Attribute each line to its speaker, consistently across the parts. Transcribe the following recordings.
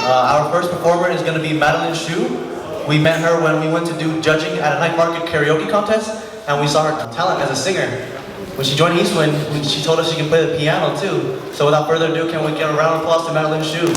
Speaker 1: Our first performer is going to be Madeline Shue. We met her when we went to do judging at a night market karaoke contest, and we saw her talent as a singer. When she joined Eastwind, she told us she can play the piano too. So without further ado, can we give a round of applause to Madeline Shue?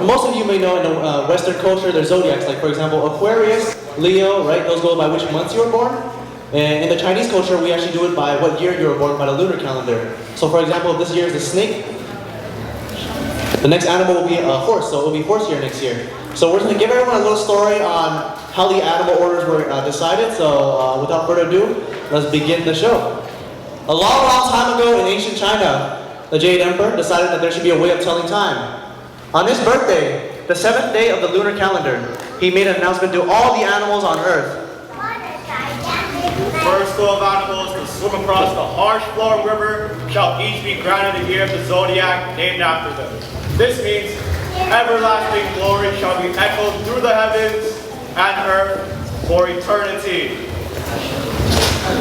Speaker 1: Most of you may know in the Western culture, there's zodiacs. Like for example, Aquarius, Leo, right? Those go by which months you were born. And in the Chinese culture, we actually do it by what year you were born by the lunar calendar. So for example, if this year is the snake, the next animal will be a horse, so it will be horse year next year. So we're going to give everyone a little story on how the animal orders were decided. So without further ado, let's begin the show. A long, long time ago in ancient China, the Jade Emperor decided that there should be a way of telling time. On his birthday, the 7th day of the lunar calendar, he made an announcement to all the animals on Earth.
Speaker 2: The first school of animals to swim across the harsh flowing river shall each be granted a year of the Zodiac named after them. This means everlasting glory shall be echoed through the heavens and earth for eternity.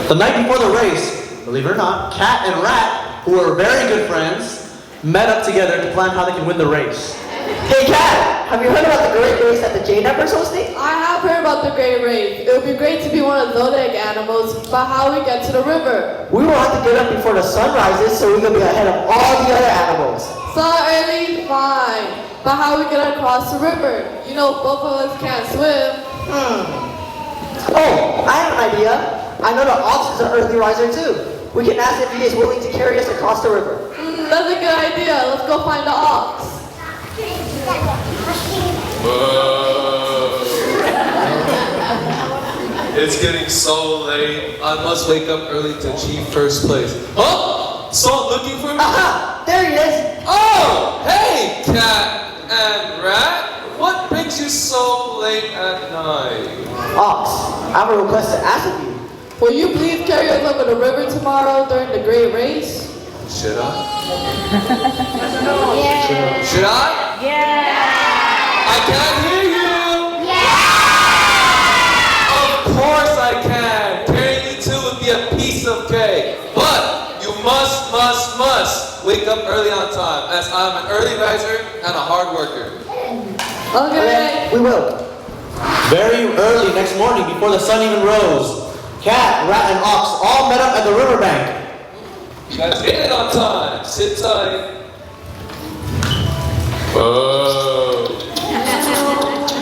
Speaker 1: The night before the race, believe it or not, Cat and Rat, who were very good friends, met up together to plan how they can win the race.
Speaker 3: Hey Cat, have you heard about the great race that the Jade Emperor's hosting?
Speaker 4: I have heard about the great race. It would be great to be one of the Zodiac animals, but how do we get to the river?
Speaker 3: We will have to get up before the sun rises so we can be ahead of all the other animals.
Speaker 4: Start early? Fine. But how do we get across the river? You know, both of us can't swim.
Speaker 3: Oh, I have an idea. I know the ox is an early riser too. We can ask if he is willing to carry us across the river.
Speaker 4: That's a good idea. Let's go find the ox.
Speaker 5: It's getting so late. I must wake up early to achieve first place. Huh? Someone looking for me?
Speaker 3: Aha! There he is!
Speaker 5: Oh! Hey, Cat and Rat! What brings you so late at night?
Speaker 3: Ox, I have a request to ask of you.
Speaker 4: Will you please carry us over the river tomorrow during the great race?
Speaker 5: Should I?
Speaker 4: Yeah.
Speaker 5: Should I?
Speaker 4: Yeah.
Speaker 5: I can't hear you! Yeah! Of course I can! Carrying you two would be a piece of cake. But you must wake up early on time, as I'm an early riser and a hard worker.
Speaker 4: Okay.
Speaker 3: We will.
Speaker 1: Very early next morning, before the sun even rose, Cat, Rat, and Ox all met up at the riverbank.
Speaker 5: You guys hit it on time. Sit tight. Whoa.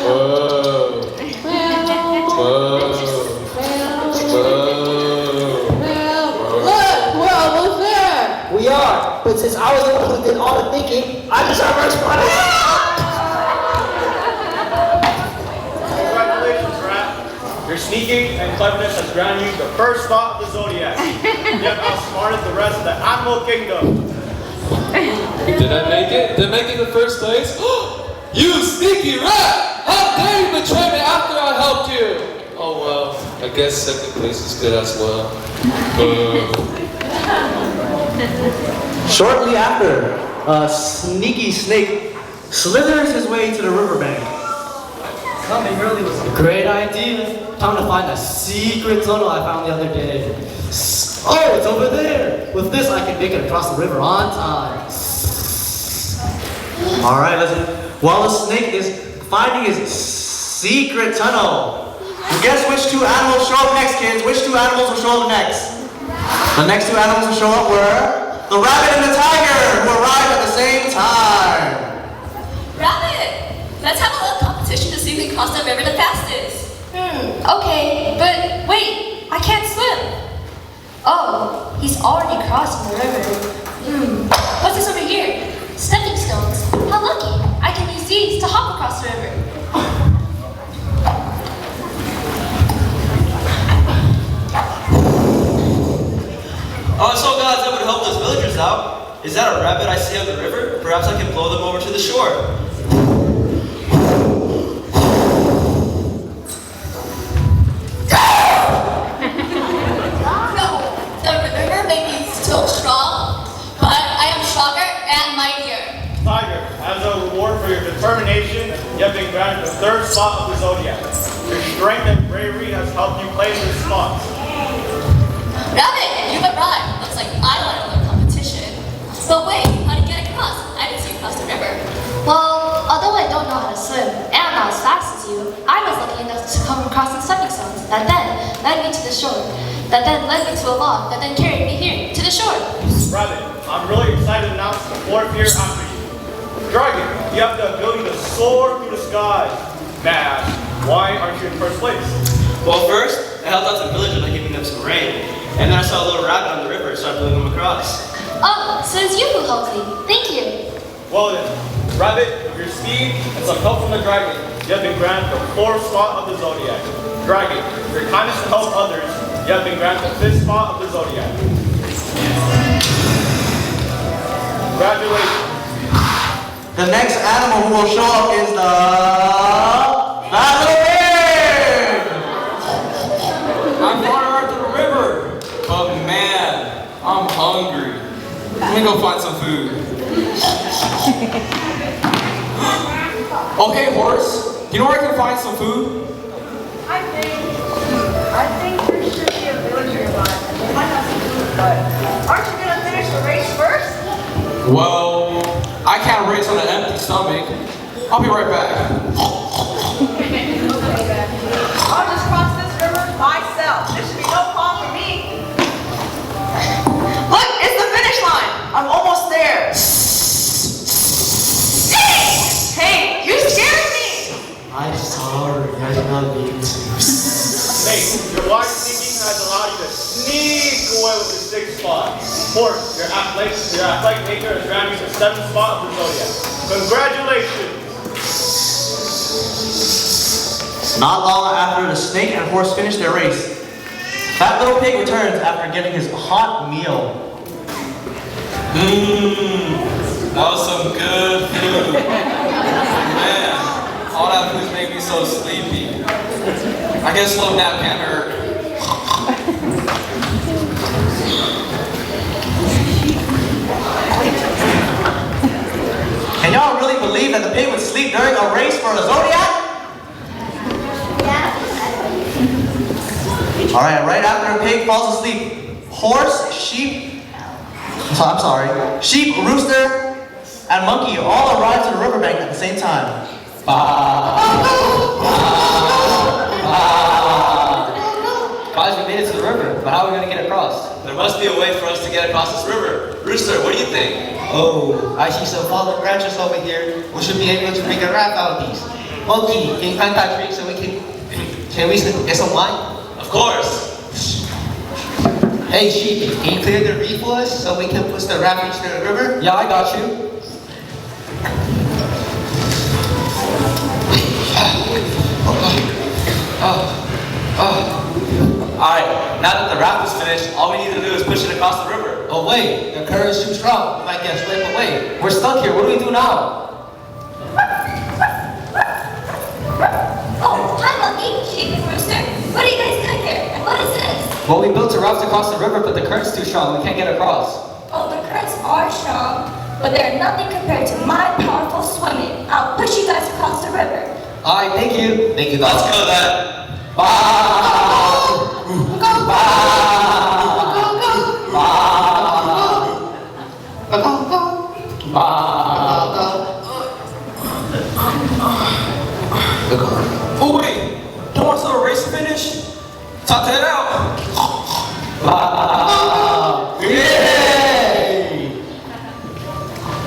Speaker 5: Whoa. Whoa.
Speaker 4: Look, we're almost there.
Speaker 3: We are, but since I was the one who did all the thinking, I deserve a response.
Speaker 2: Congratulations, Rat. Your sneaking and cleverness has granted you the first spot of the Zodiac. You have outsmarted the rest of the animal kingdom.
Speaker 5: Did I make it? Did I make it in the first place? You sneaky rat! How dare you betray me after I helped you? Oh well, I guess second place is good as well.
Speaker 1: Shortly after, a sneaky snake slithers his way to the riverbank.
Speaker 6: Coming early was a great idea. Time to find a secret tunnel I found the other day. Oh, it's over there. With this, I can make it across the river on time.
Speaker 1: All right, listen. While the snake is finding his secret tunnel, guess which two animals show up next, kids? Which two animals will show up next? The next two animals to show up were the rabbit and the tiger, who arrived at the same time.
Speaker 7: Rabbit! Let's have a little competition to see who can cross the river the fastest. Okay, but wait, I can't swim. Oh, he's already crossing the river. What's this over here? Stepping stones. How lucky. I can use these to hop across the river.
Speaker 8: So guys, that would help those villagers out. Is that a rabbit I see on the river? Perhaps I can blow them over to the shore.
Speaker 7: No, the river may be still strong, but I am stronger and mightier.
Speaker 2: Tiger, as a reward for your determination, you have been granted the third spot of the Zodiac. Your strength and bravery has helped you claim this spot.
Speaker 7: Rabbit, you've arrived. Looks like I won a little competition. But wait, how to get across? I didn't see you cross the river.
Speaker 9: Well, although I don't know how to swim, and I'm not as fast as
Speaker 7: you, I was lucky enough to come across some stepping stones that then led me to the shore, that then led me to a log, that then carried me here, to the shore.
Speaker 2: Rabbit, I'm really excited to announce the fourth year after you. Dragon, you have the ability to soar through the skies. Mash, why aren't you in first place?
Speaker 8: Well, first, I helped out the villagers by giving them some rain. And then I saw a little rabbit on the river, so I blew them across.
Speaker 7: Oh, so it's you who helped me. Thank you.
Speaker 2: Well then, Rabbit, with your speed and some help from the dragon, you have been granted the fourth spot of the Zodiac. Dragon, with your kindness to help others, you have been granted the fifth spot of the Zodiac. Congratulations.
Speaker 1: The next animal who will show up is the fat little pig!
Speaker 5: I'm far to the river, but man, I'm hungry. Let me go find some food. Okay, horse, do you know where I can find some food?
Speaker 9: I think there should be a villager nearby. They might have some food, but aren't you gonna finish the race first?
Speaker 5: Well, I can't race on an empty stomach. I'll be right back.
Speaker 9: I'll just cross this river myself. This should be no problem for me. Look, it's the finish line. I'm almost there. Hey, you scared me.
Speaker 6: I'm sorry, I did not mean to.
Speaker 2: Hey, your wide thinking has allowed you to sneak away with the sixth spot. Horse, your athletic nature has granted you the seventh spot of the Zodiac. Congratulations!
Speaker 1: Not long after the snake and horse finish their race, Fat Little Pig returns after getting his hot meal.
Speaker 5: That was some good food. Man, all that food made me so sleepy. I guess slow nap can't hurt.
Speaker 1: Can y'all really believe that the pig would sleep during a race for a Zodiac? Alright, right after a pig falls asleep, horse, sheep, sheep, rooster, and monkey all arrive to the riverbank at the same time.
Speaker 6: Guys, we made it to the river, but how are we gonna get across?
Speaker 8: There must be a way for us to get across this river. Rooster, what do you think?
Speaker 3: Oh, I see some fallen branches over here. We should be able to make a raft out of these. Monkey, can you plant that tree so we can get some wine?
Speaker 8: Of course.
Speaker 3: Hey, sheep, can you clear the reef for us so we can push the raft into the river?
Speaker 6: Yeah, I got you.
Speaker 8: Alright, now that the raft is finished, all we need to do is push it across the river.
Speaker 3: Oh wait, the current's too strong. We might get swept away.
Speaker 6: We're stuck here. What do we do now?
Speaker 7: Oh, hi, monkey, sheep, and rooster. What are you guys doing here? And what is this?
Speaker 6: Well, we built a raft across the river, but the current's too strong. We can't get across.
Speaker 7: Oh, the currents are strong, but they're nothing compared to my powerful swimming. I'll push you guys across the river.
Speaker 6: Alright, thank you.
Speaker 3: Thank you, guys.
Speaker 8: Let's go then.
Speaker 5: Oh wait, don't want to the race finish? Top that out.
Speaker 6: Yay!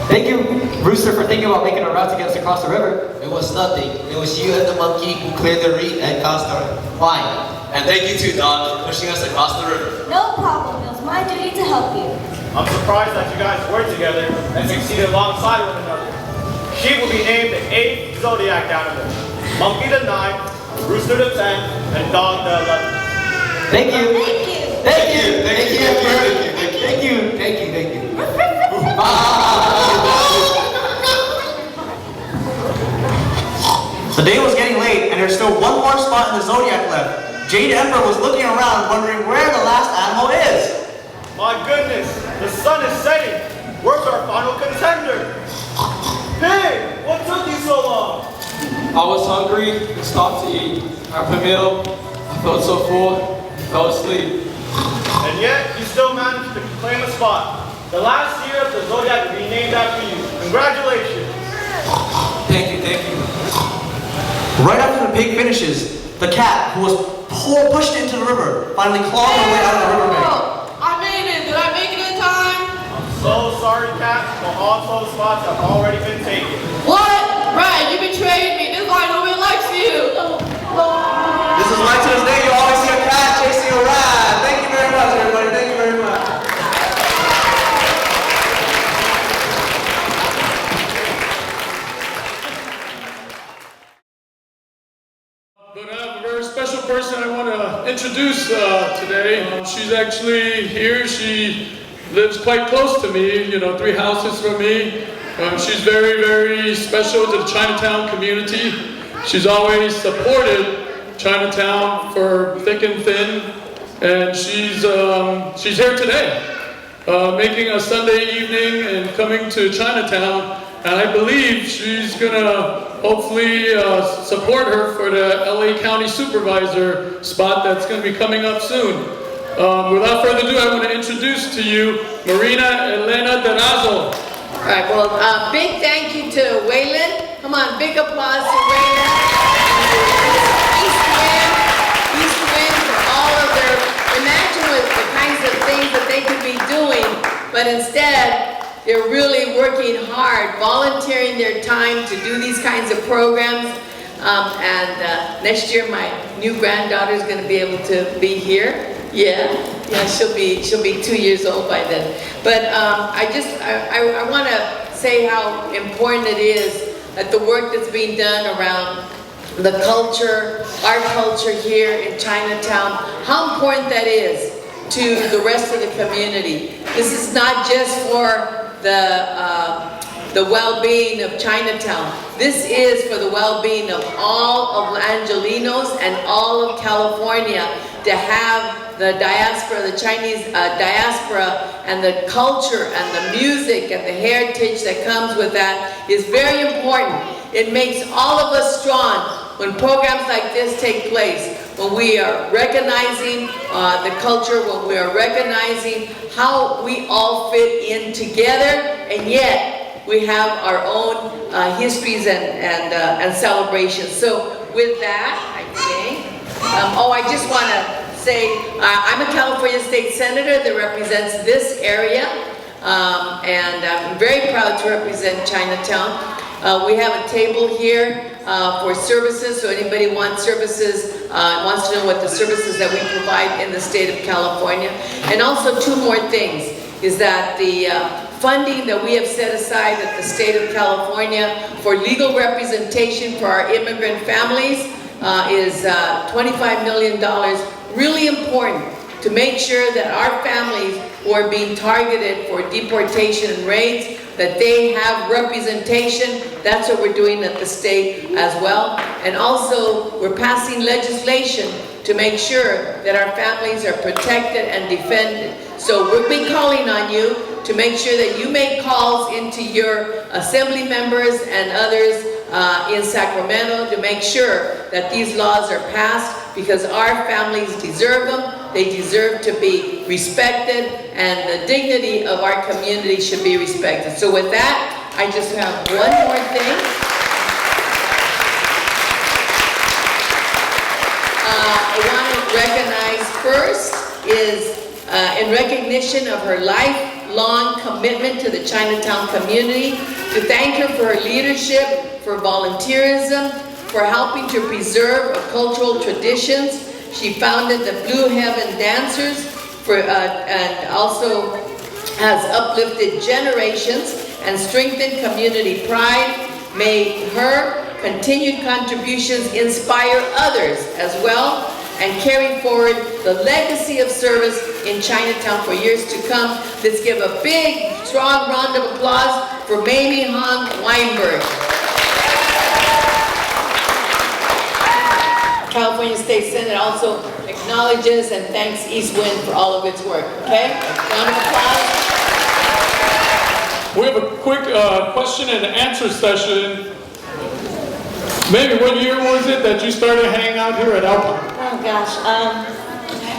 Speaker 6: Thank you, Rooster, for thinking about making a route to get us across the river.
Speaker 3: It was nothing. It was you and the monkey who cleared the reef and caused our wine.
Speaker 8: And thank you too, Don, for pushing us across the river.
Speaker 7: No problem, it was my duty to help you.
Speaker 2: I'm surprised that you guys worked together and succeeded alongside one another. Sheep will be named the 8th Zodiac animal, monkey the 9th, rooster the 10th, and dog the 11th.
Speaker 6: Thank you.
Speaker 7: Thank you.
Speaker 6: Thank you. Thank you. Thank you. Thank you. Thank you.
Speaker 1: The day was getting late, and there's still one more spot in the Zodiac left. Jade Emperor was looking around, wondering where the last animal is.
Speaker 2: My goodness, the sun is setting. Where's our final contender? Hey, what took you so long?
Speaker 5: I was hungry and stopped to eat. After a meal, I felt so full, fell asleep.
Speaker 2: And yet, you still managed to claim a spot. The last year of the Zodiac will be named after you. Congratulations.
Speaker 5: Thank you, thank you.
Speaker 1: Right after the pig finishes, the cat, who was pushed into the river, finally clawed her way out of the riverbank.
Speaker 4: I made it. Did I make it in time?
Speaker 2: I'm so sorry, Cat, but all 12 spots have already been taken.
Speaker 4: What? Right, you betrayed me. This is why nobody likes you.
Speaker 1: This is why to this day you always see a cat chasing a rat. Thank you very much, everybody. Thank you very much.
Speaker 10: But I have a very special person I want to introduce today. She's actually here. She lives quite close to me, 3 houses from me. She's very, very special to the Chinatown community. She's always supported Chinatown for thick and thin, and she's here today, making a Sunday evening and coming to Chinatown. And I believe she's gonna hopefully support her for the LA County Supervisor spot that's gonna be coming up soon. Without further ado, I want to introduce to you Elena Durazo.
Speaker 11: All right, well, big thank you to Waylon. Come on, big applause to Waylon. East Wind for all of their, imagine what the kinds of things that they could be doing, but instead, they're really working hard, volunteering their time to do these kinds of programs. Next year, my new granddaughter is going to be able to be here. Yeah, she'll be 2 years old by then. But I want to say how important it is that the work that's being done around the culture, our culture here in Chinatown, how important that is to the rest of the community. This is not just for the well-being of Chinatown. This is for the well-being of all of Angelinos and all of California to have the diaspora, the Chinese diaspora, and the culture and the music and the heritage that comes with that is very important. It makes all of us strong when programs like this take place, when we are recognizing the culture, when we are recognizing how we all fit in together, and yet we have our own histories and celebrations. So with that, I think, I just want to say, I'm a California State Senator that represents this area, and I'm very proud to represent Chinatown. We have a table here for services, so anybody wants services, wants to know what the services that we provide in the state of California. And also 2 more things, is that the funding that we have set aside at the state of California for legal representation for our immigrant families is $25 million. Really important to make sure that our families who are being targeted for deportation and raids, that they have representation. That's what we're doing at the state as well. And also, we're passing legislation to make sure that our families are protected and defended. So we'll be calling on you to make sure that you make calls into your assembly members and others in Sacramento to make sure that these laws are passed, because our families deserve them. They deserve to be respected, and the dignity of our community should be respected. So with that, I just have one more thing. I want to recognize first is in recognition of her lifelong commitment to the Chinatown community, to thank her for her leadership, for volunteerism, for helping to preserve our cultural traditions. She founded the Blue Heaven Dancers and also has uplifted generations and strengthened community pride. May her continued contributions inspire others as well and carry forward the legacy of service in Chinatown for years to come. Let's give a big, strong round of applause for Mamie Weinberg. California State Senate also acknowledges and thanks East Wind for all of its work. Okay? Round of applause.
Speaker 10: We have a quick question and answer session. Maybe what year was it that you started hanging out here at Alpine?
Speaker 12: Oh gosh,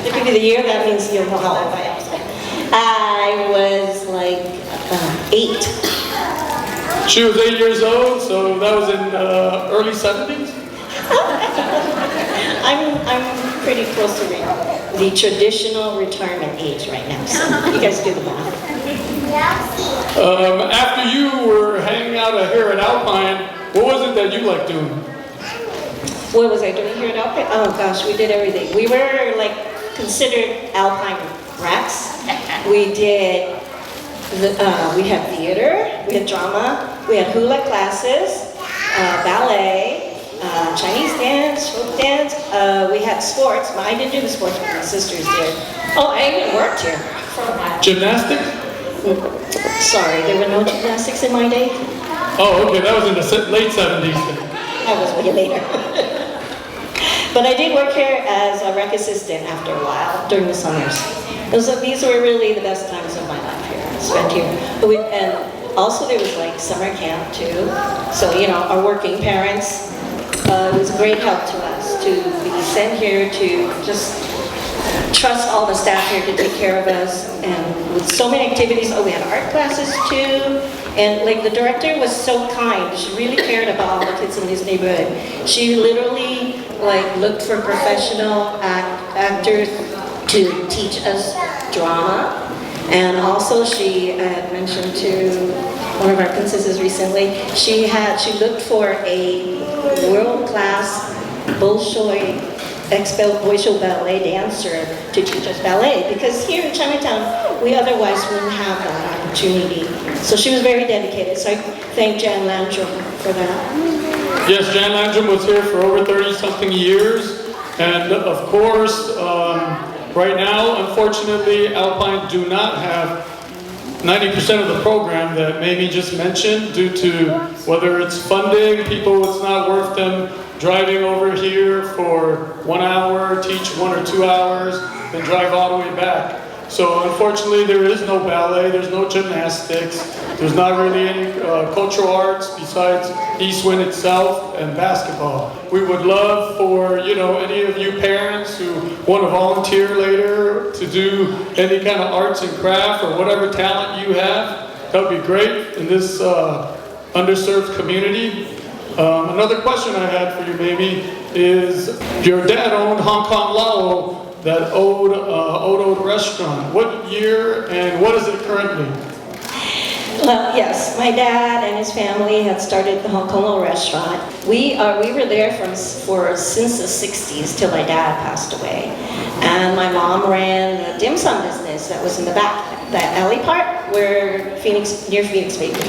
Speaker 12: to give you the year, that means you'll know how old I am. I was like 8.
Speaker 10: She was 8 years old, so that was in the early 70s?
Speaker 12: I'm pretty close to the traditional retirement age right now, so you guys do the math.
Speaker 10: After you were hanging out here at Alpine, what was it that you liked doing?
Speaker 12: What was I doing here at Alpine? Oh gosh, we did everything. We were like considered Alpine rats. We did, we had theater, we had drama, we had hula classes, ballet, Chinese dance, folk dance. We had sports. I didn't do the sports, but my sisters did. Oh, I even worked here for a while.
Speaker 10: Gymnastics?
Speaker 12: Sorry, there were no gymnastics in my day.
Speaker 10: Oh, okay, that was in the late 70s.
Speaker 12: That was way later. But I did work here as a rec assistant after a while during the summers. These were really the best times of my life here, spent here. And also there was like summer camp too. So, you know, our working parents, it was a great help to us to be sent here to just trust all the staff here to take care of us, and with so many activities. Oh, we had art classes too, and like the director was so kind. She really cared about all the kids in this neighborhood. She literally like looked for professional actors to teach us drama, and also she had mentioned to one of our princesses recently, she looked for a world-class Bolshoi Bolshoi ballet dancer to teach us ballet, because here in Chinatown we otherwise wouldn't have that opportunity. So she was very dedicated, so I thank Jan Landrum for that.
Speaker 10: Yes, Jan Landrum was here for over 30-something years, and of course, right now, unfortunately, Alpine do not have 90% of the program that Mamie just mentioned, due to whether it's funding, people, it's not worth them driving over here for 1 hour, teach 1 or 2 hours, then drive all the way back. So unfortunately there is no ballet, there's no gymnastics, there's not really any cultural arts besides East Wind itself and basketball. We would love for, you know, any of you parents who want to volunteer later to do any kind of arts and craft or whatever talent you have. That would be great in this underserved community. Another question I had for you, Mamie, is your dad owned Hong Kong Lao, that old restaurant. What year and what is it currently?
Speaker 12: Well, yes, my dad and his family had started the Hong Kong Lao restaurant. We were there since the 60s till my dad passed away. And my mom ran the dim sum business that was in the back, that alley part where near Phoenix Bakery.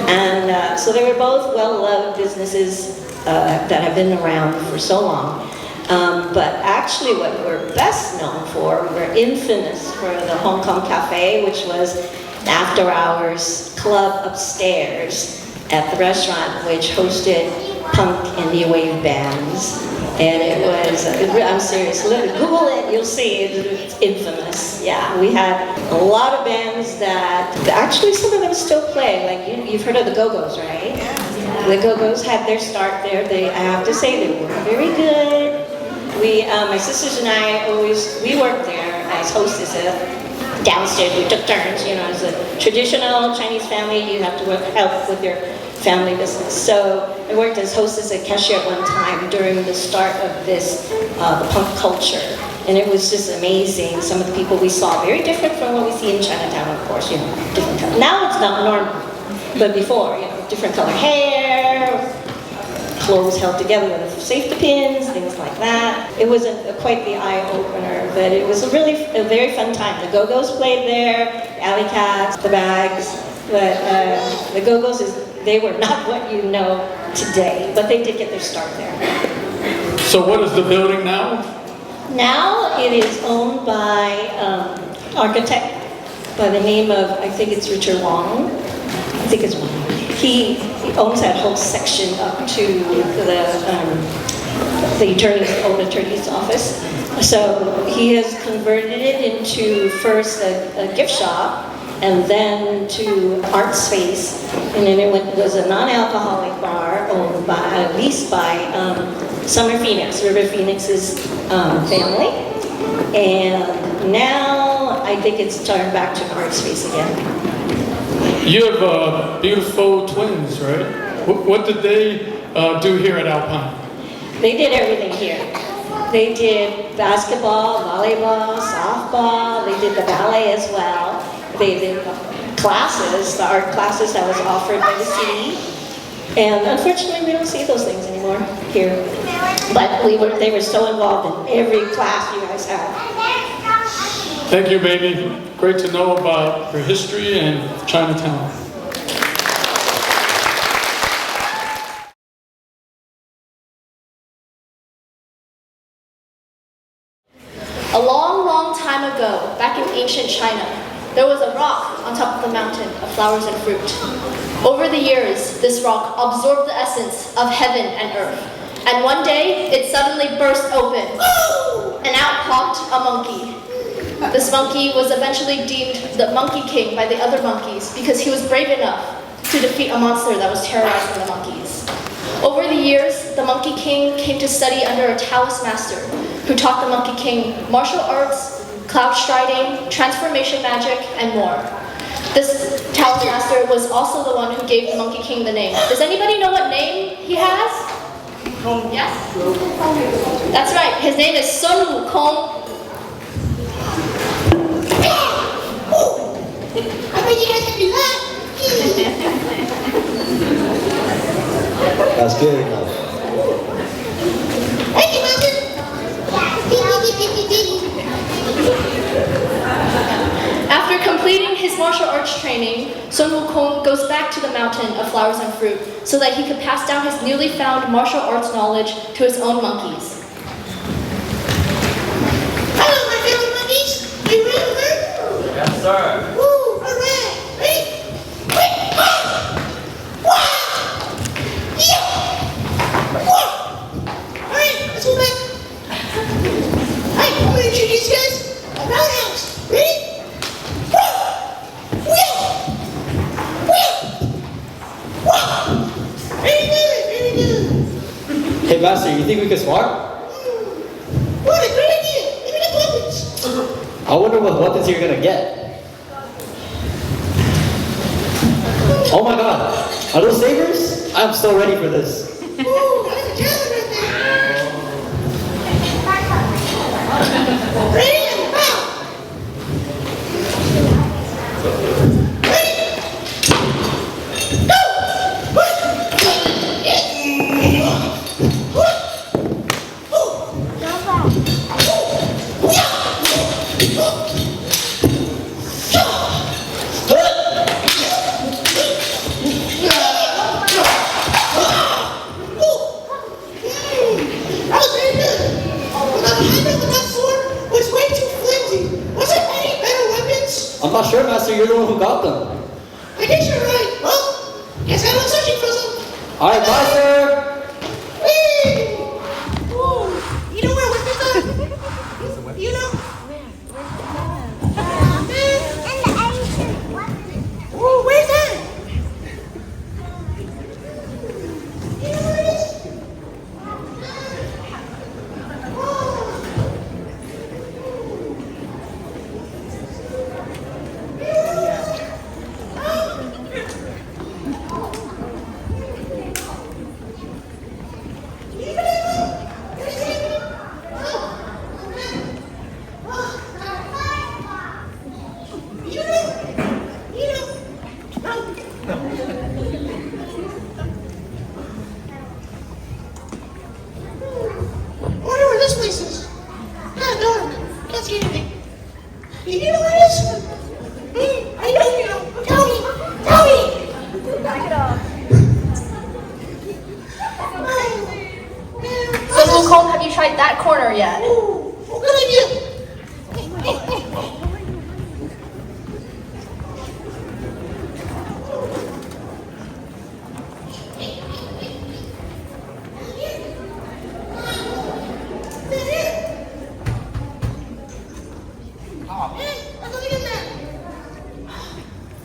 Speaker 12: And so they were both well-loved businesses that have been around for so long. But actually what we're best known for, we were infamous for the Hong Kong Cafe, which was an after-hours club upstairs at the restaurant, which hosted punk and new wave bands. And it was, I'm serious, Google it, you'll see, it's infamous. Yeah, we had a lot of bands that, actually some of them still play, like you've heard of the Go-Go's, right? Yeah. The Go-Go's had their start there. I have to say they were very good. My sisters and I we worked there as hostesses. Downstairs, we took turns, you know, as a traditional Chinese family, you have to help with your family business. So I worked as hostess at cashier at one time during the start of this, the punk culture. And it was just amazing. Some of the people we saw, very different from what we see in Chinatown, of course, you know, different color. Now it's not normal, but before, you know, different color hair, clothes held together with safety pins, things like that. It wasn't quite the eye-opener, but it was a very fun time. The Go-Go's played there, the Alley Cats, the Bags, but the Go-Go's, they were not what you know today, but they did get their start there.
Speaker 10: So what is the building now?
Speaker 12: Now it is owned by architect by the name of, I think it's Richard Wong. I think it's Wong. He owns that whole section up to the old attorney's office. So he has converted it into first a gift shop, and then to art space, and then it was a non-alcoholic bar owned leased by Summer Phoenix, River Phoenix's family, and now I think it's turned back to art space again.
Speaker 10: You have beautiful twins, right? What did they do here at Alpine?
Speaker 12: They did everything here. They did basketball, volleyball, softball. They did the ballet as well. They did classes, the art classes that was offered by the city. And unfortunately, we don't see those things anymore here. But they were so involved in every class you guys have.
Speaker 10: Thank you, baby. Great to know about your history and Chinatown.
Speaker 13: A long, long time ago, back in ancient China, there was a rock on top of the mountain of flowers and fruit. Over the years, this rock absorbed the essence of heaven and earth. And one day, it suddenly burst open, and out popped a monkey. This monkey was eventually deemed the Monkey King by the other monkeys because he was brave enough to defeat a monster that was terrorizing the monkeys. Over the years, the Monkey King came to study under a Taoist master who taught the Monkey King martial arts, cloud striding, transformation magic, and more. This Taoist master was also the one who gave the Monkey King the name. Does anybody know what name he has? Yes? That's right, his name is Sun Wukong.
Speaker 14: I bet you guys can do that.
Speaker 15: That's good enough.
Speaker 14: Thank you, Madeline.
Speaker 13: After completing his martial arts training, Sun Wukong goes back to the mountain of flowers and fruit so that he could pass down his newly found martial arts knowledge to his own monkeys.
Speaker 14: Hello, my fellow monkeys. Are you ready to learn?
Speaker 8: Yes, sir.
Speaker 14: Woo, all right. Ready? Wait, wow! Yeah! Wow! All right, let's go back. All right, I'm going to introduce you guys a roundhouse. Ready?
Speaker 15: Hey, Master, you think we can spar?
Speaker 14: What a great idea! Give me the weapons.
Speaker 15: I wonder what weapons you're gonna get. Oh my god, are those sabers? I'm so ready for this.
Speaker 14: Ooh, that's a talent right there. Ready and bow. Ready? Go!
Speaker 15: I'm not sure, Master. You're the one who got them.
Speaker 14: I guess you're right. Well, guess I'm searching for some.
Speaker 15: Alright, Master!
Speaker 14: Whee! Ooh, you know where weapons are? You know? Ooh, where's that? You know where it is?
Speaker 13: Have you tried that corner yet?
Speaker 14: Ooh, good idea.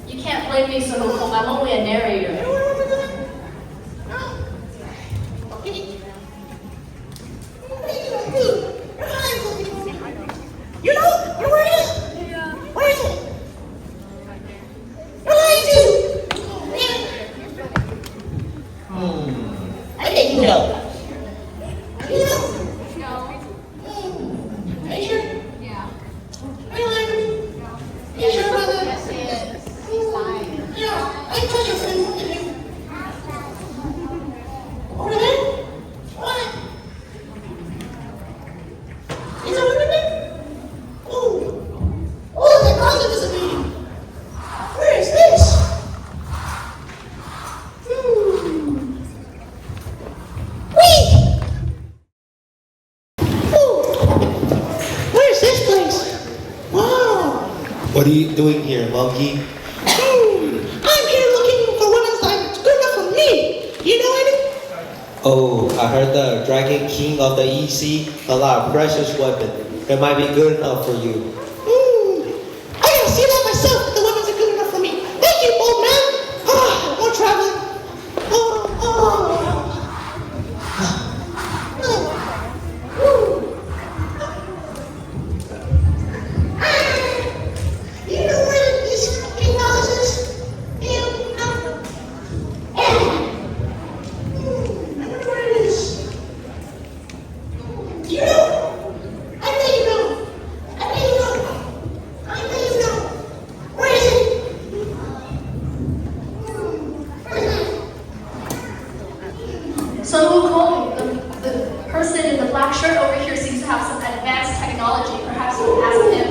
Speaker 13: You can't blame me, Sun Wukong. I'm only a narrator.
Speaker 14: You know? You're where it is? Where is it? What are you do? I think you know.
Speaker 15: What are you doing here, monkey?
Speaker 14: I'm here looking for weapons that's good enough for me. You know any?
Speaker 15: Oh, I heard the Dragon King of the EC a lot of precious weapon. It might be good enough for you.
Speaker 14: I gotta see that myself if the weapons are good enough for me. Thank you, old man. More traveling. You know where this king palace is? I wonder where it is. Do you know? I know you know. I know you know. I know you know. Where is it?
Speaker 13: So the person in the black shirt over here seems to have some advanced technology. Perhaps you can ask him.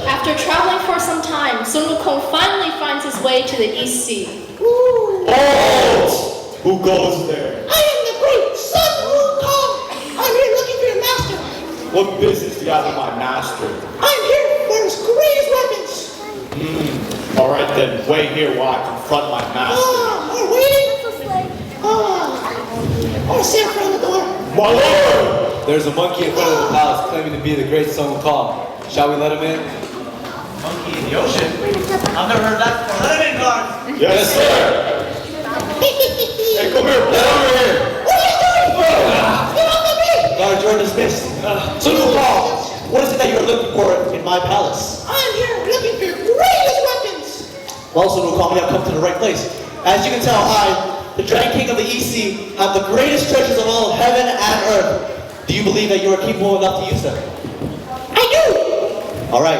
Speaker 13: After traveling for some time, Sun Wukong finally finds his way to the East Sea.
Speaker 2: Halt! Who goes there?
Speaker 14: I am the great Sun Wukong. I'm here looking for your master.
Speaker 2: What business do you have with my master?
Speaker 14: I'm here for his greatest weapons.
Speaker 2: All right then, wait here while I confront my master.
Speaker 14: We're waiting. I'll stand around the door.
Speaker 2: My lord!
Speaker 15: There's a monkey in front of the palace claiming to be the great Sun Wukong. Shall we let him in?
Speaker 1: Monkey in the ocean? I've never heard that before. Let him in, guards.
Speaker 2: Yes, sir. Hey, come here. Get over here.
Speaker 14: What are you doing? Get off of me!
Speaker 15: Guard, you're dismissed. Sun Wukong, what is it that you're looking for in my palace?
Speaker 14: I'm here looking for your greatest weapons.
Speaker 15: Well, Sun Wukong, you have come to the right place. As you can tell, I, the Dragon King of the EC, have the greatest treasures of all heaven and earth. Do you believe that you are capable enough to use them?
Speaker 14: I do.
Speaker 15: All right.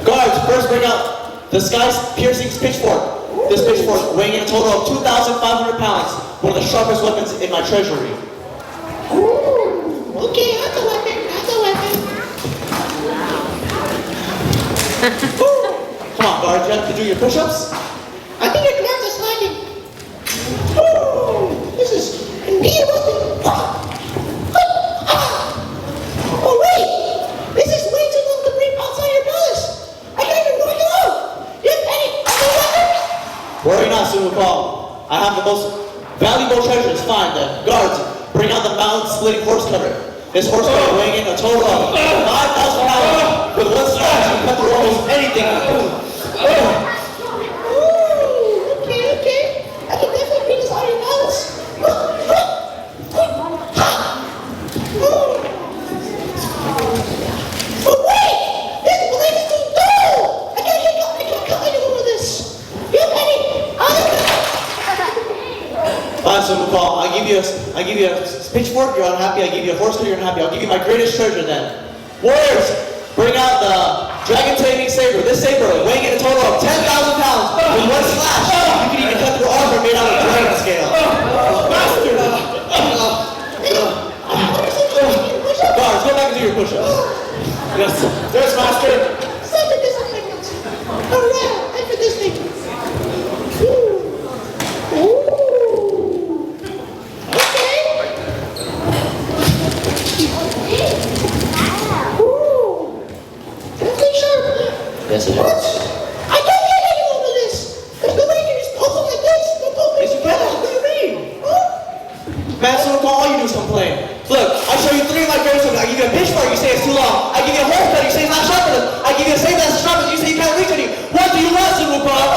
Speaker 15: Guards, first bring out the sky-piercing pitchfork. This pitchfork weighing in a total of 2,500 pounds, one of the sharpest weapons in my treasury.
Speaker 14: Ooh, okay, that's a weapon. That's a weapon.
Speaker 15: Come on, guards, you have to do your push-ups?
Speaker 14: I think your commands are slacking. Ooh, this is indeed a weapon. Oh wait, this is way too long to bring outside your palace. I can't even walk it out. You have any other weapons?
Speaker 15: Worry not, Sun Wukong. I have the most valuable treasures. Fine then. Guards, bring out the mountain-splitting horse cutter. This horse cutter weighing in a total of 5,000 pounds. With one slash, you can cut through almost anything.
Speaker 14: Okay. I can definitely bring this out of your palace. But wait! This blade is too dull! I can't cut anyone with this. You have any other?
Speaker 15: Fine, Sun Wukong. I give you a pitchfork, you're unhappy. I give you a horse cutter, you're unhappy. I'll give you my greatest treasure then. Warriors, bring out the dragon-taming saber. This saber weighing in a total of 10,000 pounds. With one slash, you can even cut through armor made out of dragon scale.
Speaker 2: Master!
Speaker 15: Guards, go back and do your push-ups.
Speaker 2: Yes, master.
Speaker 14: Such a disappointment. Alright, time for this thing. Ooh. Okay. Definitely sharp.
Speaker 15: Yes, it hurts.
Speaker 14: I can't get anyone with this. There's no way you can just pull something like this. Don't pull
Speaker 15: Yes, you can. What do you mean? Man, Sun Wukong, all you do is complain. Look, I show you three of my greatest weapons. I give you a pitchfork, you say it's too long. I give you a horse cutter, you say it's not sharp enough. I give you a saber that's sharp enough, you say you can't reach any. What do you want, Sun Wukong?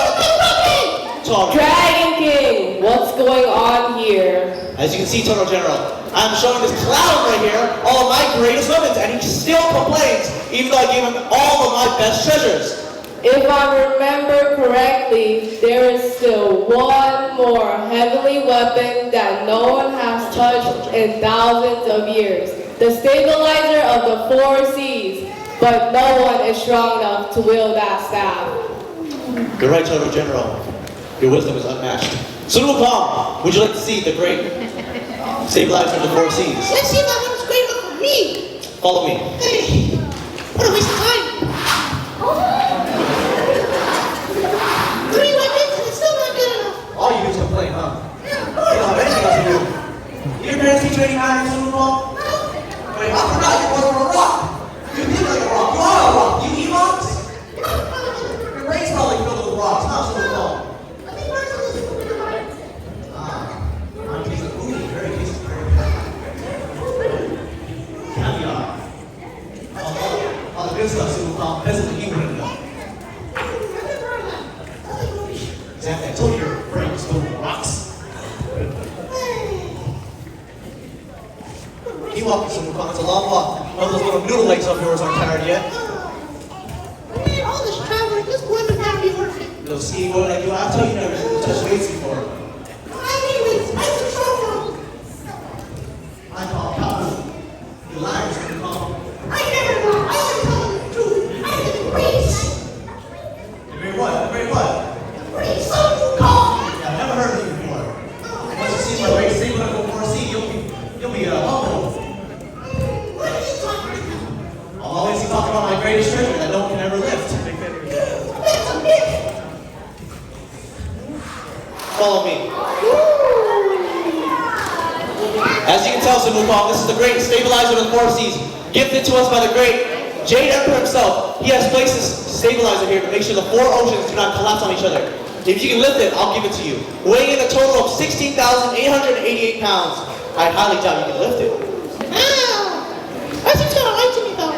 Speaker 4: Dragon King, what's going on here?
Speaker 15: As you can see, Total General, I'm showing this clown right here all of my greatest weapons, and he still complains, even though I gave him all of my best treasures.
Speaker 4: If I remember correctly, there is still one more heavenly weapon that no one has touched in thousands of years. The stabilizer of the 4 seas, but no one is strong enough to wield that staff.
Speaker 15: You're right, Total General. Your wisdom is unmatched. Sun Wukong, would you like to see the great stabilizer of the 4 seas?
Speaker 14: Let's see if that one's great enough for me.
Speaker 15: Follow me.
Speaker 14: Hey, what a waste of time. 3 weapons and it's still not good enough.
Speaker 1: All you do is complain, huh?
Speaker 15: Kong? Wait, I forgot you're born on a rock. You live like a rock. You are a rock. You eat rocks? Your brain's probably filled with rocks, not so long. Mine tastes like booty. Very tasty. Caviar. All the good stuff, Super Kong. Peasant that you wouldn't know. Exactly. I told you your brain was filled with rocks. Keep walking, Super Kong. It's a long walk. All those little noodle legs of yours aren't tired yet.
Speaker 14: Man, all this traveling, this women gotta be worth it.
Speaker 15: Little ski boat like you. I'll tell you never touched weights before.
Speaker 14: I mean, it's trouble.
Speaker 15: I call Papa. You liars, Super Kong.
Speaker 14: I never know. I only tell the truth. I live in Greece.
Speaker 15: You mean what? Great what?
Speaker 14: Greece, so you call.
Speaker 15: Yeah, I've never heard of you before. Once you see my race, say when I go for a seat, you'll be humble.
Speaker 14: What are you talking about?
Speaker 15: I'll always be talking about my greatest treasure that no one can ever lift.
Speaker 14: That's a myth.
Speaker 15: Follow me. As you can tell, Super Kong, this is the great stabilizer of the four seas, gifted to us by the great Jade Emperor himself. He has placed this stabilizer here to make sure the four oceans do not collapse on each other. If you can lift it, I'll give it to you. Weighing in a total of 16,888 pounds. I highly doubt you can lift it.
Speaker 14: That seems kind of light to me, though.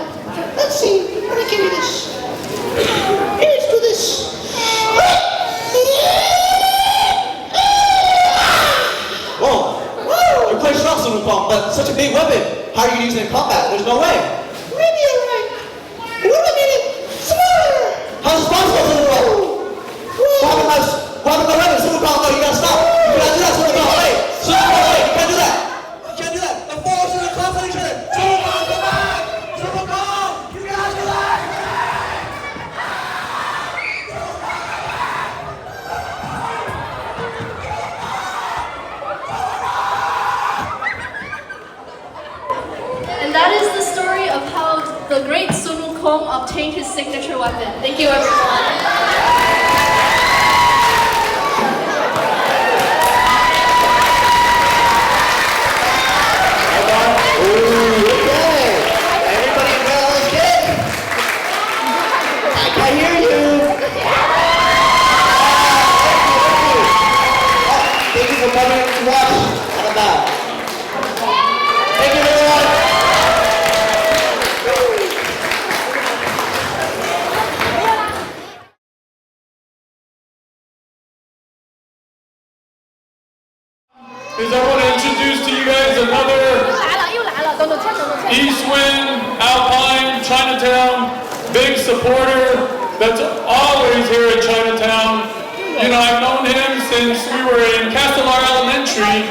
Speaker 14: Let's see. Let me give you this. Here, let's do this.
Speaker 15: Whoa. You're quite strong, Super Kong, but such a big weapon. How are you using it in combat? There's no way.
Speaker 14: Maybe you're right. But what about it? Smarter.
Speaker 15: How's it possible, Super Kong? What happened to my weapon, Super Kong? No, you gotta stop. You gotta do that, Super Kong. Wait. Super Kong, wait. You can't do that. You can't do that. The four oceans are collapse on each other. Super Kong, come back. Super Kong, you gotta do that.
Speaker 13: And that is the story of how the great Sun Wukong obtained his signature weapon. Thank you, everyone.
Speaker 10: Is I want to introduce to you guys another East Wind, Alpine, Chinatown, big supporter that's always here in Chinatown. You know, I've known him since we were in Castellar Elementary.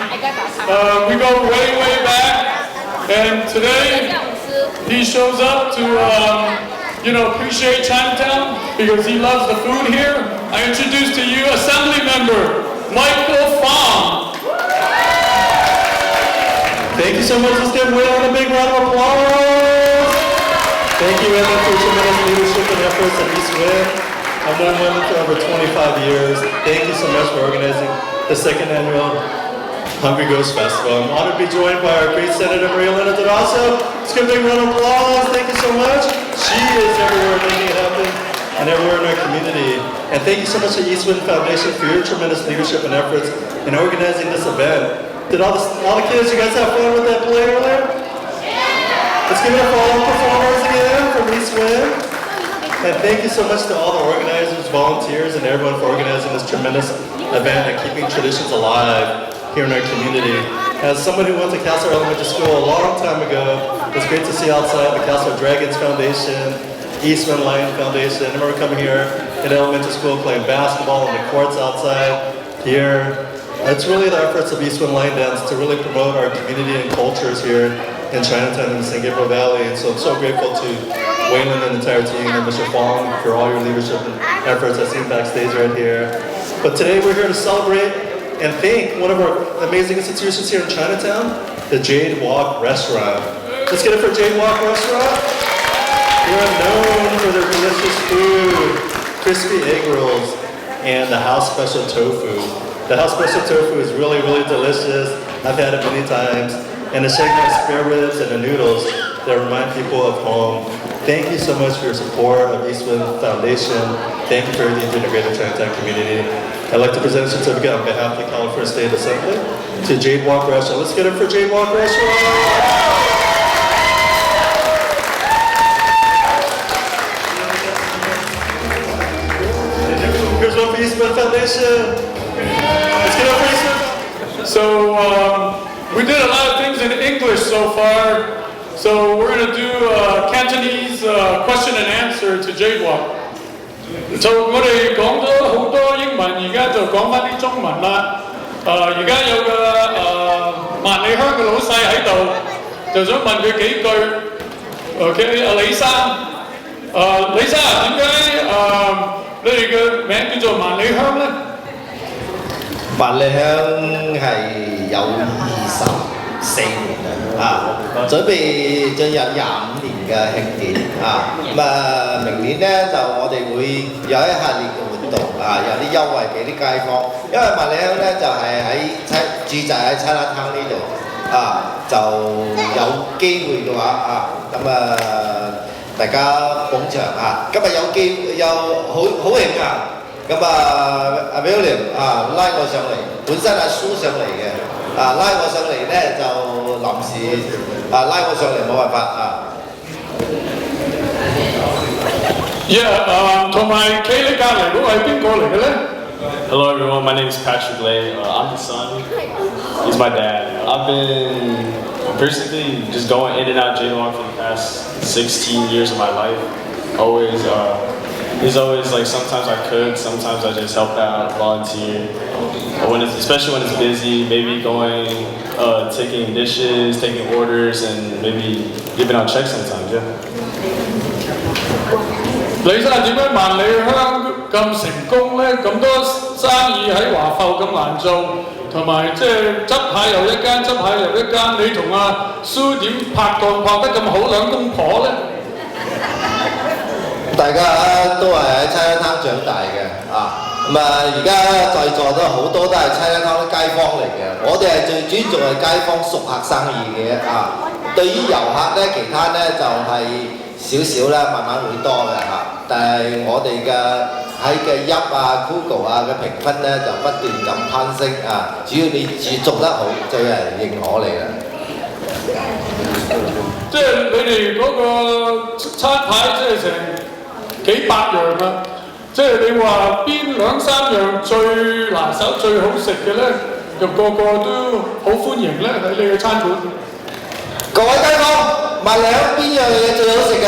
Speaker 10: We go way, way back. And today, he shows up to, you know, appreciate Chinatown because he loves the food here. I introduce to you Assembly Member Fong.
Speaker 1: Thank you so much. Let's give Will a big round of applause. Thank you, Emma, for your tremendous leadership and efforts at East Wind. I've known Emma for over 25 years. Thank you so much for organizing the second annual Hungry Ghost Festival. I'm honored to be joined by our great Senator Elena Durazo. Let's give a big round of applause. Thank you so much. She is everywhere making it happen and everywhere in our community. And thank you so much to East Wind Foundation for your tremendous leadership and efforts in organizing this event. Did all the kids, you guys have fun with that play earlier? Let's give it up for all the performers again from East Wind. And thank you so much to all the organizers, volunteers, and everyone for organizing this tremendous event and keeping traditions alive here in our community. As somebody who went to Castellar Elementary School a long time ago, it's great to see outside the Castellar Dragons Foundation, East Wind Lion Foundation. I remember coming here in elementary school playing basketball in the courts outside here. It's really the efforts of East Wind Line Dance to really promote our community and cultures here in Chinatown and the San Gabriel Valley. And so I'm so grateful to Waylon and the entire team and Mr. Fong for all your leadership and efforts. I see him backstage right here. But today we're here to celebrate and thank one of our amazing institutions here in Chinatown, the Jade Woh restaurant. Let's get it for Jade Woh restaurant. They are known for their delicious food, crispy egg rolls, and the house special tofu. The house special tofu is really, really delicious. I've had it many times.
Speaker 16: and the Shanghai spare ribs and the noodles that remind people of home. Thank you so much for your support of Eastwood Foundation. Thank you for everything to the greater Chinatown community. I'd like to present a certificate on behalf of the California State Assembly to Jade Woh Restaurant. Let's get it for Jade Woh Restaurant. Here's one for Eastwood Foundation. Let's get it for Eastwood.
Speaker 10: So we did a lot of things in English so far. So we're going to do Cantonese question and answer to Jade Woh. 就我哋講咗好多英文，而家就講翻啲中文啦。而家有個萬里香嘅老細喺度，就想問佢幾句。OK， 李生，李生點解你哋嘅名叫做萬里香咧？
Speaker 17: 萬里香係有24年啦，準備進入25年嘅慶典咁明年咧就我哋會有一系列嘅活動有啲優惠俾啲街坊，因為萬里香咧就係喺駐紮喺Chinatown呢度就有機會嘅話大家捧場今日有好榮咁阿 William拉我上嚟，本身阿Shue上嚟嘅，拉我上嚟咧就臨時拉我上嚟冇辦法
Speaker 10: 同埋企你隔離嗰個係邊個嚟嘅咧
Speaker 18: Hello everyone, my name is Patrick Lay. I'm his son. He's my dad. I've been basically just going in and out of Jade Woh for the past 16 years of my life. He's always like, sometimes I cook, sometimes I just help out, volunteer. Especially when it's busy, maybe going, taking dishes, taking orders, and maybe giving out checks sometimes, yeah.
Speaker 10: 李生點解萬里香咁成功咧？咁多生意喺華埠咁難做，同埋即係執蟹又一間，執蟹又一間。你同阿Shue點拍檔拍得咁好，兩公婆咧？
Speaker 17: 大家都係喺Chinatown長大嘅而家在座都好多都係Chinatown啲街坊嚟嘅。我哋係最尊重係街坊熟客生意嘅對於遊客咧，其他咧就係少少啦，慢慢會多嘅但係我哋嘅喺嘅Google 嘅評分咧就不斷咁攀升主要你做得好，就有人認可你啦。
Speaker 10: 即係你哋嗰個餐牌即係成幾百樣即係你話邊兩三樣最拿手最好食嘅咧，就個個都好歡迎咧喺你嘅餐館。
Speaker 17: 各位街坊，萬里香邊樣嘢最好食嘅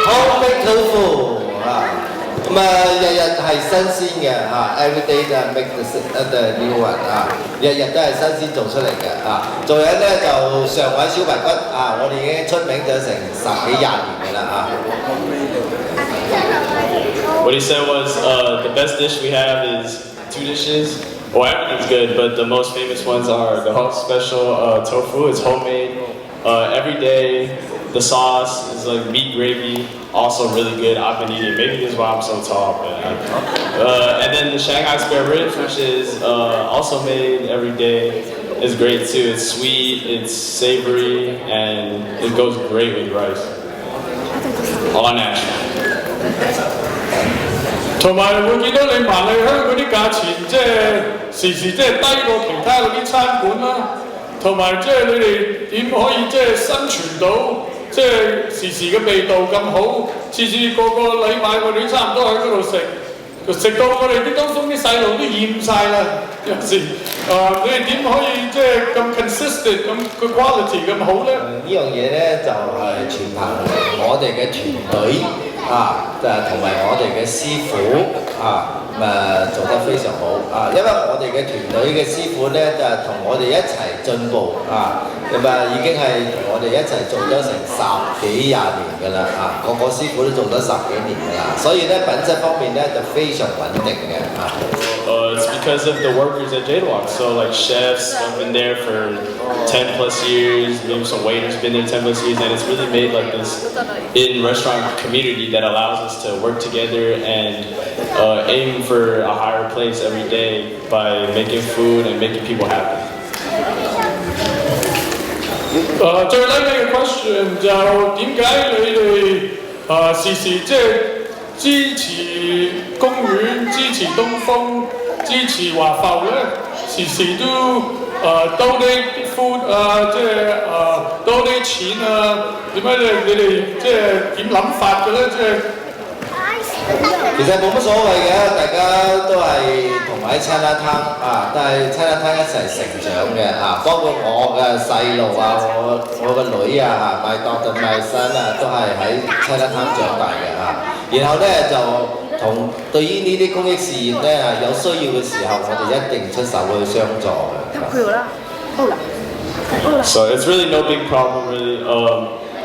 Speaker 17: ？Homemade tofu日日係新鮮嘅every day 就 make the new one 日日都係新鮮做出嚟嘅做人咧就上海燒排骨我哋已經出名咗成10幾20年嘅啦
Speaker 18: What he said was the best dish we have is 2 dishes. Well, everything's good, but the most famous ones are the Hulk special tofu. It's homemade every day. The sauce is like meat gravy, also really good. I've been eating it. Maybe this is why I'm so tall. And then the Shanghai spare ribs, which is also made every day, is great too. It's sweet, it's savory, and it goes great with rice. All natural.
Speaker 10: 同埋會見到你萬里香嗰啲價錢，即係時即係低過其他嗰啲餐館啦。同埋即係你哋點可以即係生存到，即係時嘅味道咁好，次個禮拜我哋差唔多喺嗰度食到我哋啲當中啲細路都厭晒啦。有時你哋點可以即係咁 consistent 咁個 quality 咁好咧？
Speaker 17: 呢樣嘢咧就係全憑我哋嘅團隊同埋我哋嘅師傅做得非常好因為我哋嘅團隊嘅師傅咧就係同我哋一齊進步咁啊已經係同我哋一齊做咗成10幾20年㗎啦個個師傅都做咗10幾年㗎啦，所以咧品質方面咧就非常穩定嘅
Speaker 18: It's because of the workers at Jade Woh. So like chefs have been there for 10 plus years, maybe some waiters have been there 10 plus years, and it's really made like this in-restaurant community that allows us to work together and aim for a higher place every day by making food and making people happy.
Speaker 10: 最後呢個 question 就點解你哋時時即係支持公園、支持東風、支持華埠咧？時時都多啲 food 即係多啲錢點解你哋即係點諗法嘅咧？即係
Speaker 17: 其實冇乜所謂嘅，大家都係同埋喺 Chinatown 都係 Chinatown 一齊成長嘅包括我嘅細路我個女my daughter my son 都係喺 Chinatown 長大嘅然後咧就同對於呢啲公益事業咧有需要嘅時候，我哋一定出手去相助嘅。
Speaker 18: So it's really no big problem, really.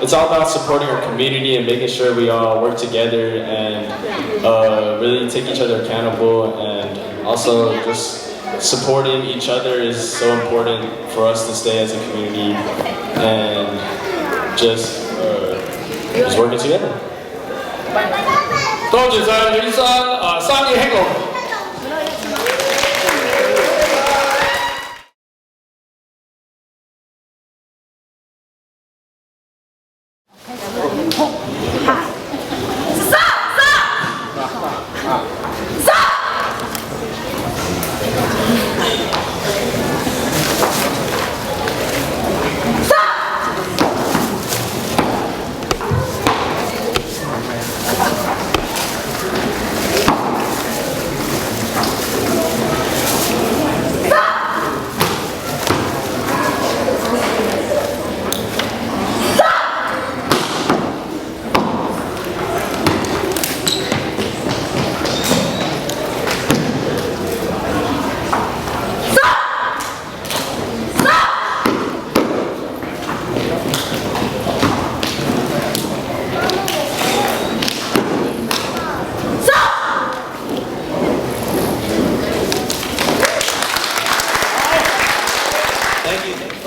Speaker 18: It's all about supporting our community and making sure we all work together and really take each other accountable, and also just supporting each other is so important for us to stay as a community and just working together.
Speaker 10: 多謝晒李生生意興隆。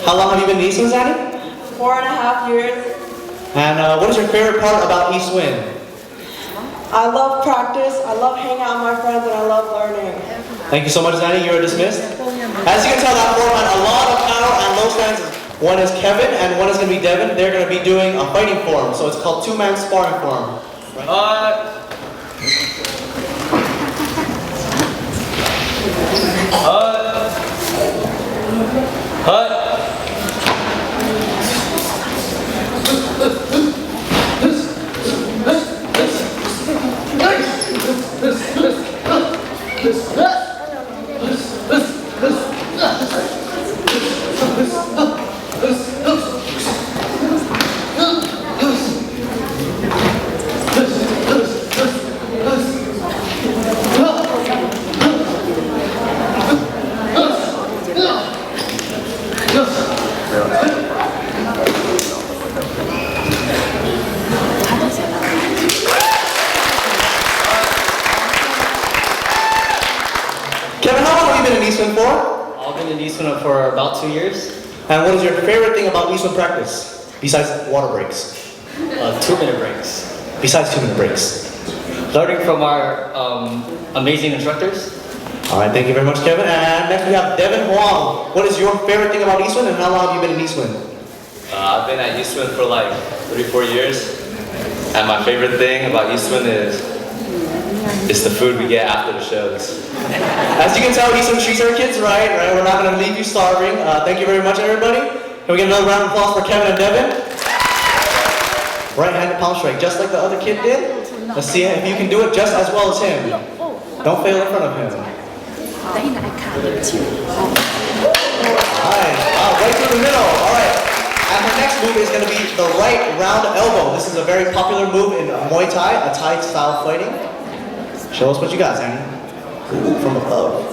Speaker 1: How long have you been in East Wind, Zaddy?
Speaker 9: 4.5 years.
Speaker 1: And what is your favorite part about East Wind?
Speaker 9: I love practice, I love hanging out with my friends, and I love learning.
Speaker 1: Thank you so much, Zaddy. You are dismissed. As you can tell, that format, a lot of power and low stands. One is Kevin and one is going to be Devin. They're going to be doing a fighting form, so it's called two-man sparring form. Kevin, how long have you been in East Wind for?
Speaker 6: I've been in East Wind for about 2 years.
Speaker 1: And what is your favorite thing about East Wind practice, besides water breaks?
Speaker 6: 2-minute breaks.
Speaker 1: Besides 2-minute breaks?
Speaker 6: Learning from our amazing instructors.
Speaker 1: All right, thank you very much, Kevin. And next we have Devin Huang. What is your favorite thing about East Wind, and how long have you been in East Wind?
Speaker 19: I've been at East Wind for like 3-4 years. And my favorite thing about East Wind is the food we get after the shows.
Speaker 1: As you can tell, East Wind treats our kids right? We're not going to leave you starving. Thank you very much, everybody. Can we get another round of applause for Kevin and Devin? Right-handed palm strike, just like the other kid did. Let's see if you can do it just as well as him. Don't fail in front of him. Alright, right through the middle. Alright. And the next move is going to be the right round elbow. This is a very popular move in Muay Thai, a Thai style fighting. Show us what you got, Zanny. From above.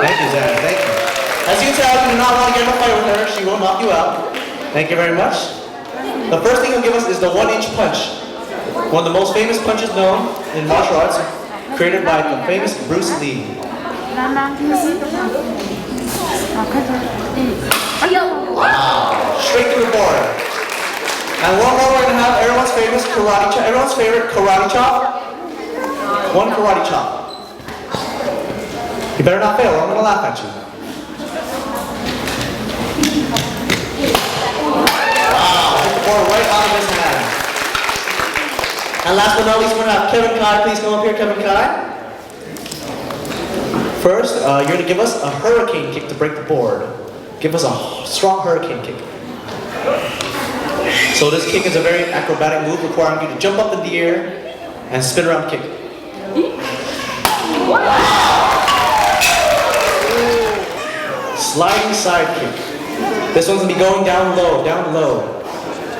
Speaker 1: Thank you, Zanny. Thank you. As you can tell, you not want to get in a fight with her, she will knock you out. Thank you very much. The first thing he'll give us is the 1-inch punch. One of the most famous punches known in martial arts, created by the famous Bruce Lee. Wow, straight through the board. And one more, we're going to have everyone's famous karate chop, everyone's favorite karate chop. One karate chop. You better not fail or I'm going to laugh at you. Wow, hit the board right out of his hand. And last but not least, we're going to have Kevin Kai. Please come up here, Kevin Kai. First, you're going to give us a hurricane kick to break the board. Give us a strong hurricane kick. So this kick is a very acrobatic move requiring you to jump up in the air and spin around kick. Sliding side kick. This one's going to be going down low, down low.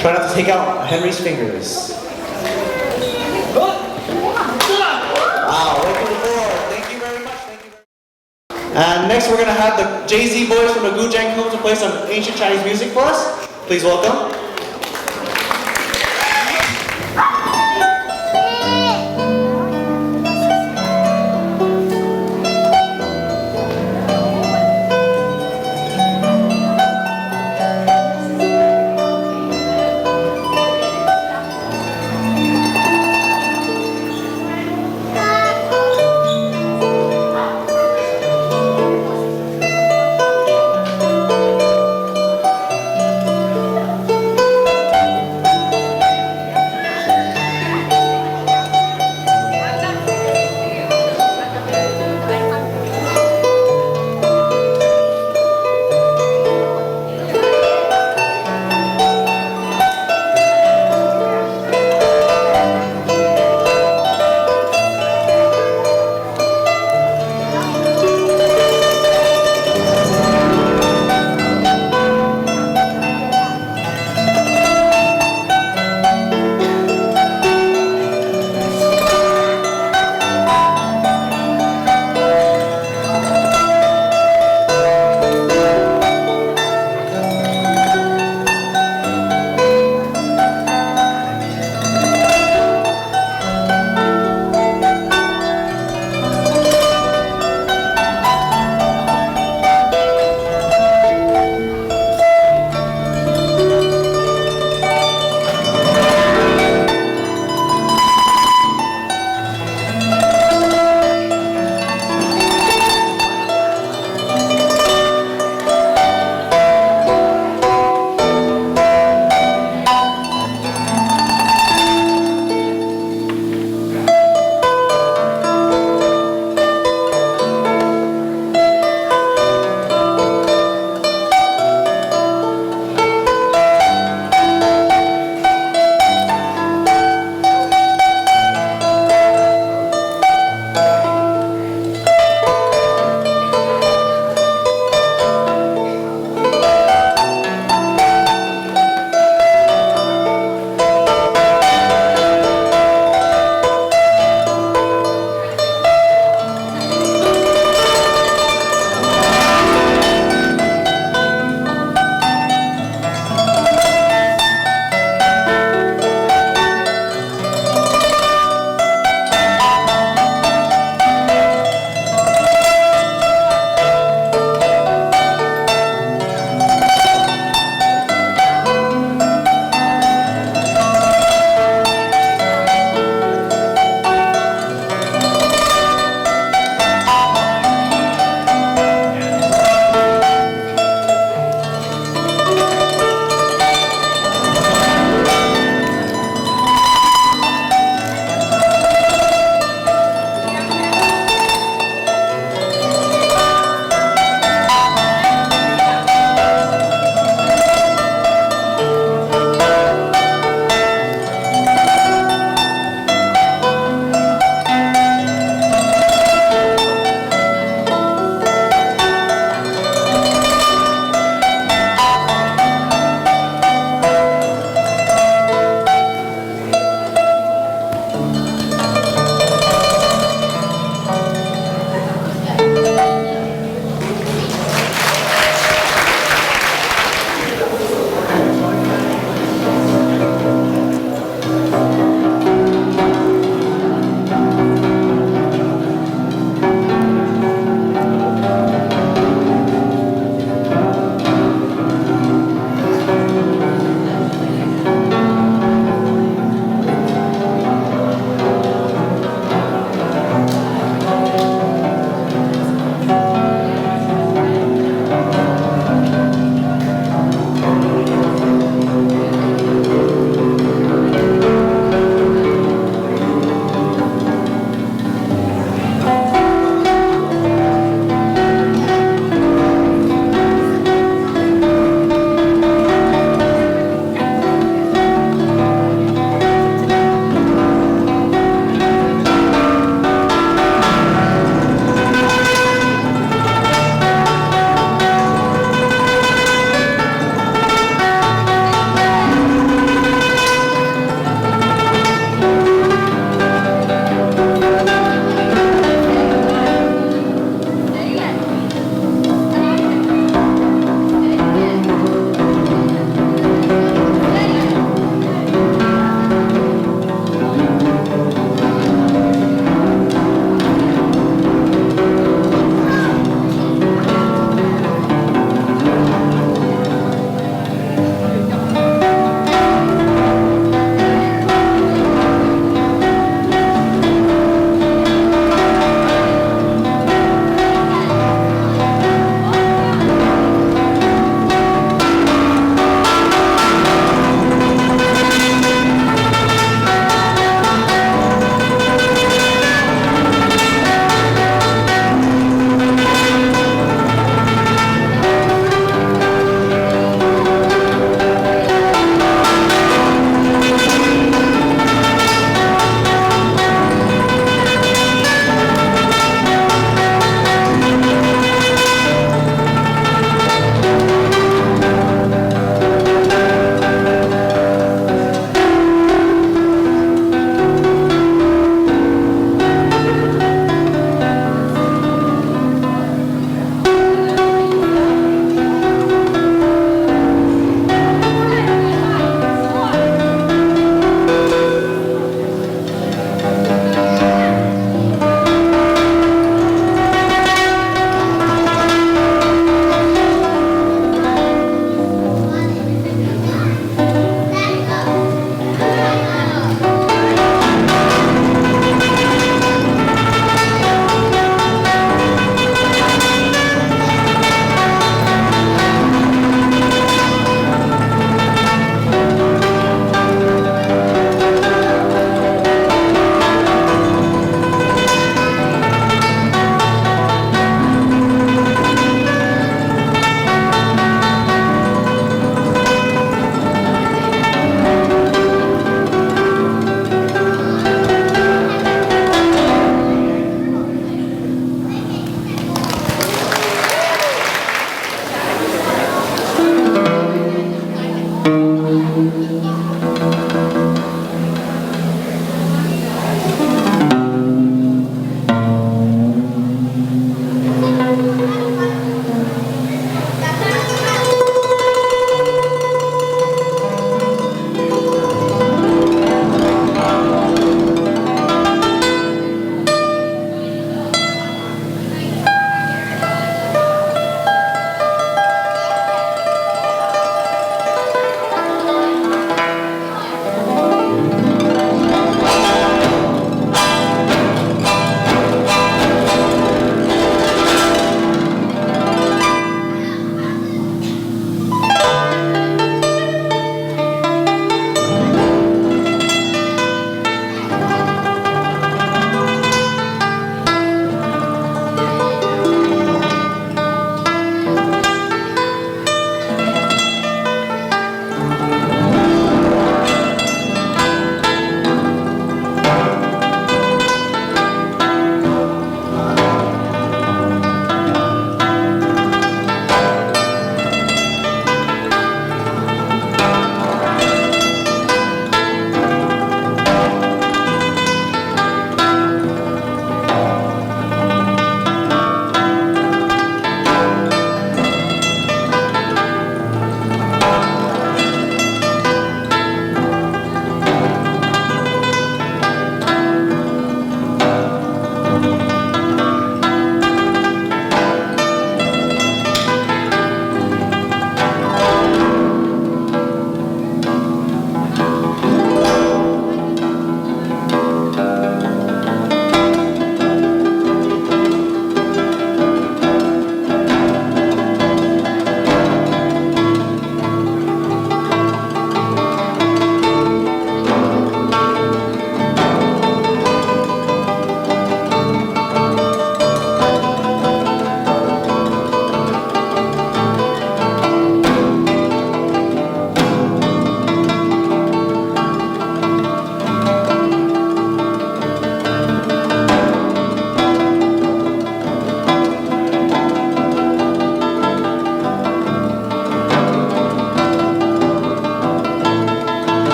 Speaker 1: Try not to take out Henry's fingers. Wow, way to the board. Thank you very much. Thank you very much. And next we're going to have the Jade Woh boys from the Guzheng come to play some ancient Chinese music for us. Please welcome.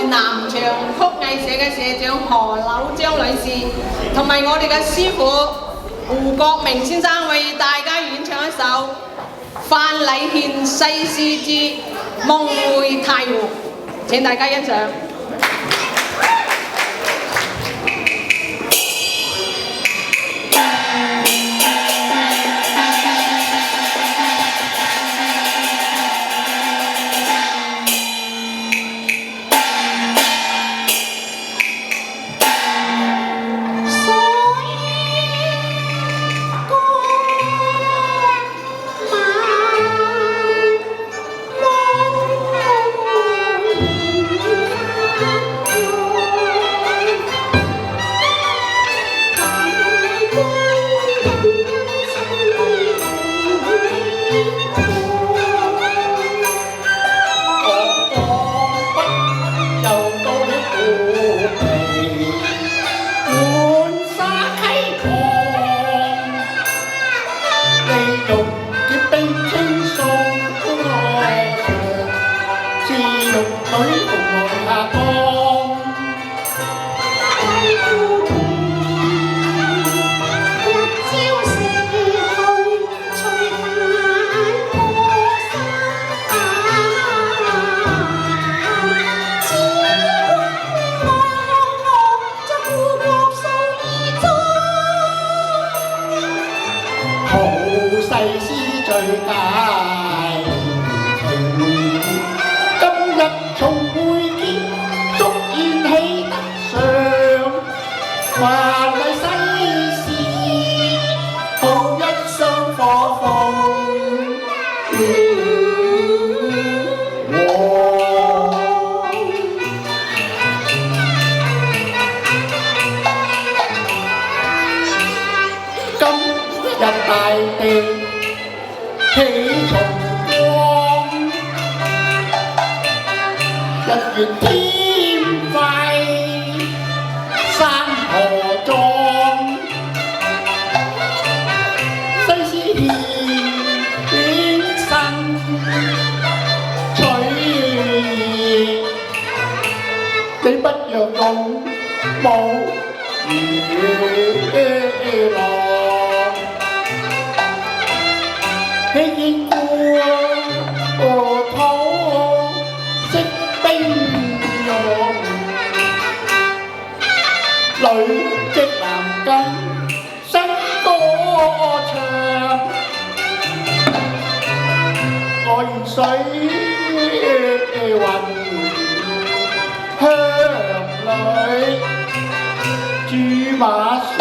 Speaker 9: 南翔曲藝社嘅社長何柳章女士，同埋我哋嘅師傅胡國明先生為大家演唱一首范禮憲世事之夢回太湖，請大家欣賞。
Speaker 14: Hãy subscribe cho kênh Ghiền Mì Gõ để không bỏ lỡ 誓師最佳情。今日重會見，祝願喜得上，還為世事好一雙火鳳。今日大地起重光，日月添輝，山河壯，世事顯身取義，你不讓勇武與浪。喜見故土識兵勇，累積南根新歌唱。我願水雲鄉裏駐馬上。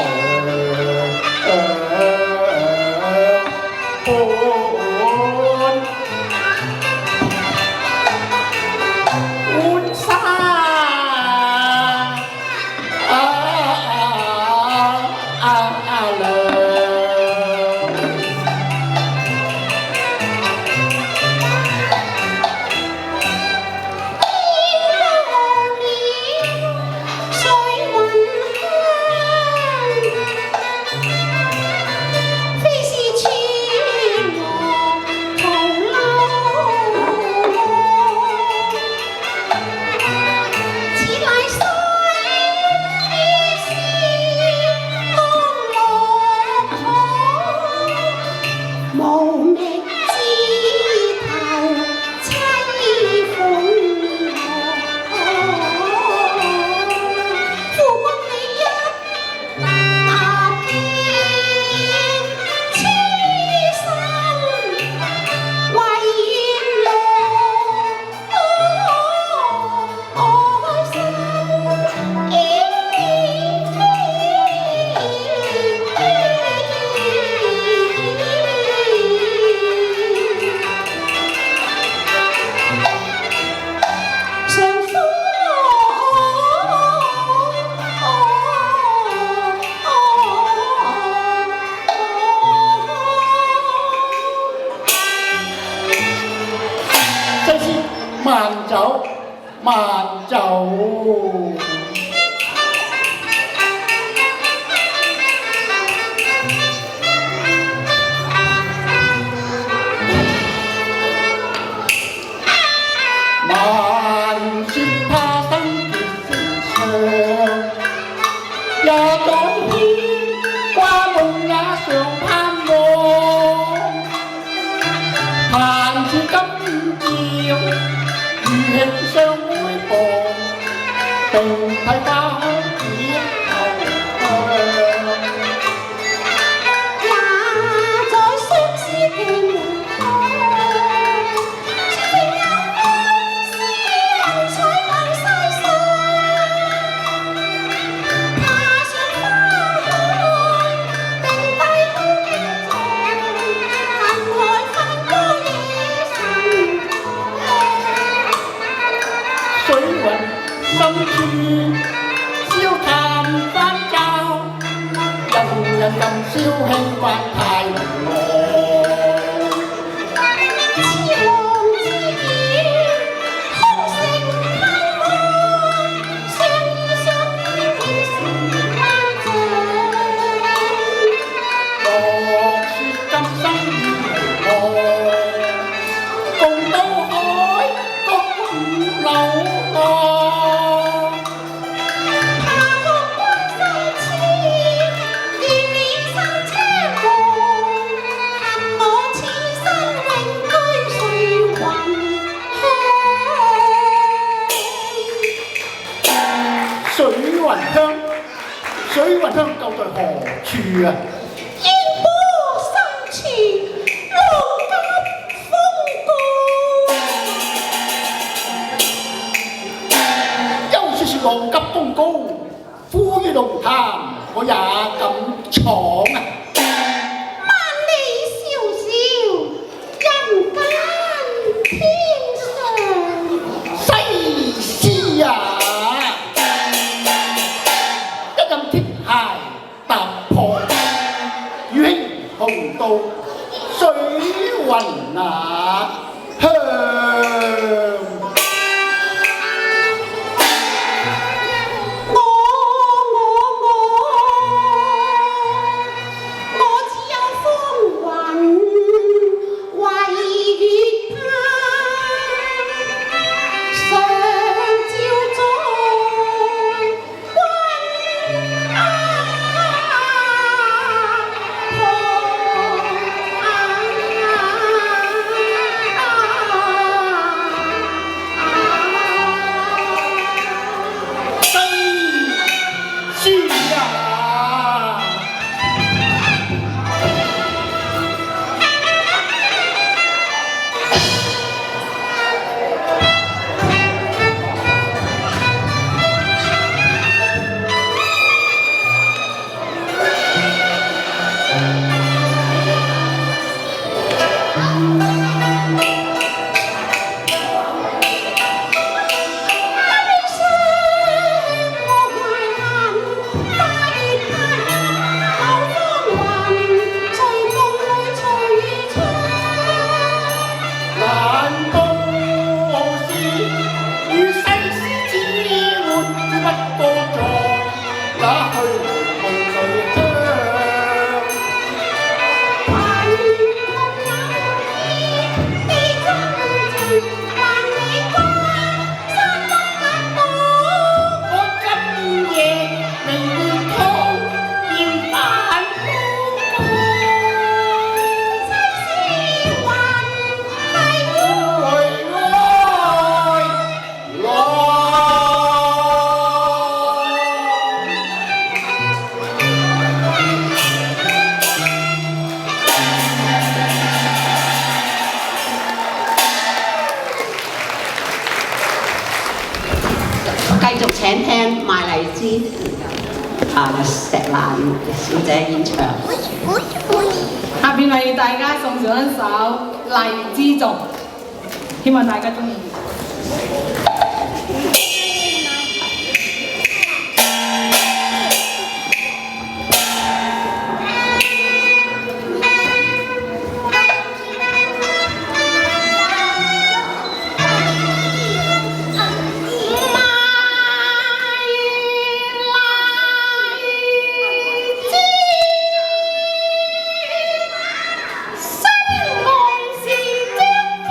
Speaker 14: 慢走。慢說他生結成牆，也當牽掛夢也常盼望。彈住今朝，如慶相會傍，並睇花香結後香。
Speaker 20: 那在相思的門深處燒炭翻膠，人人咁燒興發太濃。似浪之影，空城盼望，相依相依幾時花謝。落雪今生如何，共渡海角流浪。水雲香究在何處啊？
Speaker 14: 煙波深處。咁高，呼於龍潭，我也敢闖啊！
Speaker 20: 萬里蕭蕭，人間天上。
Speaker 14: 西施啊！一任鐵鞋踏破，與兄同到水雲那香。
Speaker 9: 繼續請聽賣荔枝石蘭小姐演唱。下邊為大家送上一首《荔枝頌》，希望大家中意。
Speaker 20: 新浪是即刻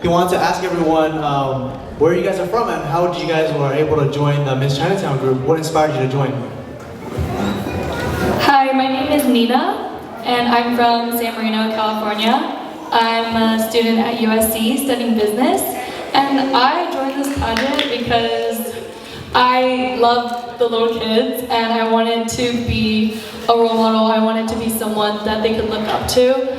Speaker 1: he wanted to ask everyone where you guys are from and how you guys were able to join the Miss Chinatown group. What inspired you to join?
Speaker 21: Hi, my name is Nina, and I'm from San Marino, California. I'm a student at USC studying business, and I joined this pageant because I love the little kids, and I wanted to be a role model. I wanted to be someone that they could look up to.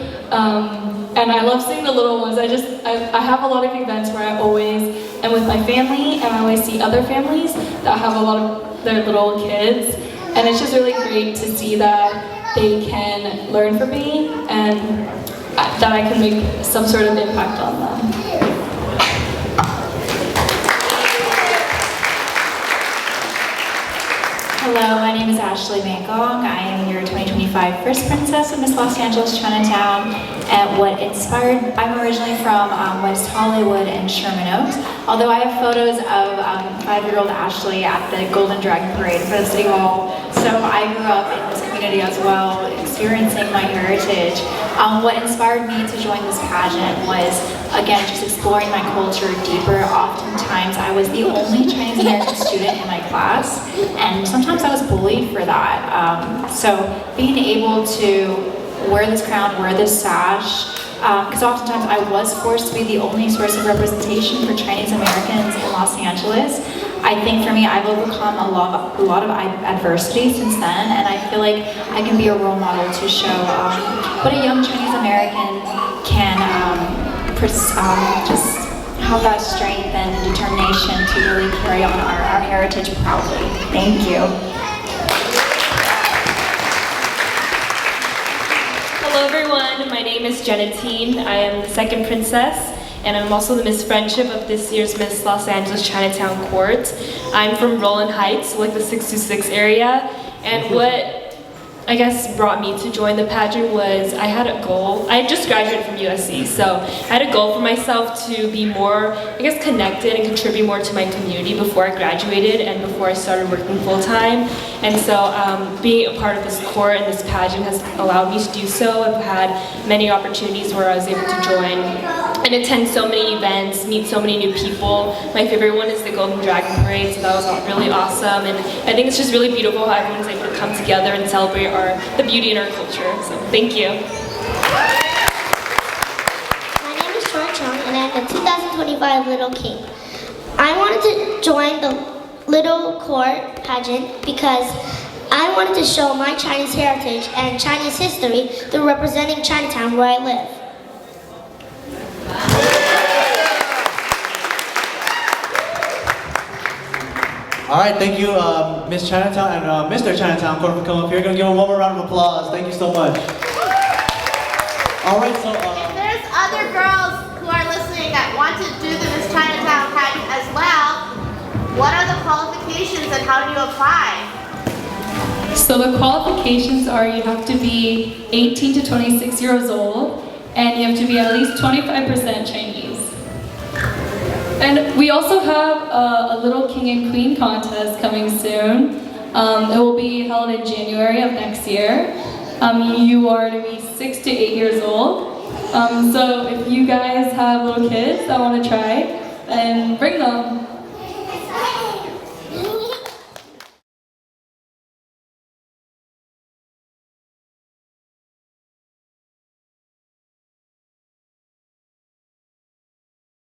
Speaker 21: And I love seeing the little ones. I have a lot of events where I always am with my family, and I always see other families that have a lot of their little kids. And it's just really great to see that they can learn from me and that I can make some sort of impact on them.
Speaker 22: Hello, my name is Ashley Mangong. I am your 2025 First Princess of Miss Los Angeles Chinatown. And what inspired, I'm originally from West Hollywood and Sherman Oaks. Although I have photos of 5-year-old Ashley at the Golden Dragon Parade for the City Hall. So I grew up in this community as well, experiencing my heritage. What inspired me to join this pageant was, again, just exploring my culture deeper. Oftentimes I was the only Chinese American student in my class, and sometimes I was bullied for that. So being able to wear this crown, wear this sash, because oftentimes I was forced to be the only source of representation for Chinese Americans in Los Angeles. I think for me, I've overcome a lot of adversity since then, and I feel like I can be a role model to show what a young Chinese American can just have that strength and determination to really carry on our heritage proudly. Thank you.
Speaker 23: Hello everyone, my name is Janetine. I am the second princess, and I'm also the Miss Friendship of this year's Miss Los Angeles Chinatown Court. I'm from Roland Heights, like the 626 area, and what I guess brought me to join the pageant was I had a goal. I had just graduated from USC, so I had a goal for myself to be more, I guess, connected and contribute more to my community before I graduated and before I started working full-time. And so being a part of this court and this pageant has allowed me to do so. I've had many opportunities where I was able to join and attend so many events, meet so many new people. My favorite one is the Golden Dragon Parade, so that was really awesome. And I think it's just really beautiful how everyone's able to come together and celebrate the beauty in our culture. So thank you.
Speaker 20: My name is Choi Chung, and I'm the 2025 Little King. I wanted to join the Little Court pageant because I wanted to show my Chinese heritage and Chinese history through representing Chinatown where I live.
Speaker 1: All right, thank you, Miss Chinatown and Mr. Chinatown, for coming up here. Gonna give them one more round of applause. Thank you so much. All right, so
Speaker 24: if there's other girls who are listening that want to do the Miss Chinatown pageant as well, what are the qualifications and how do you apply?
Speaker 21: So the qualifications are you have to be 18 to 26 years old, and you have to be at least 25% Chinese. And we also have a Little King and Queen contest coming soon. It will be held in January of next year. You are to be 6 to 8 years old. So if you guys have little kids that want to try, then bring them.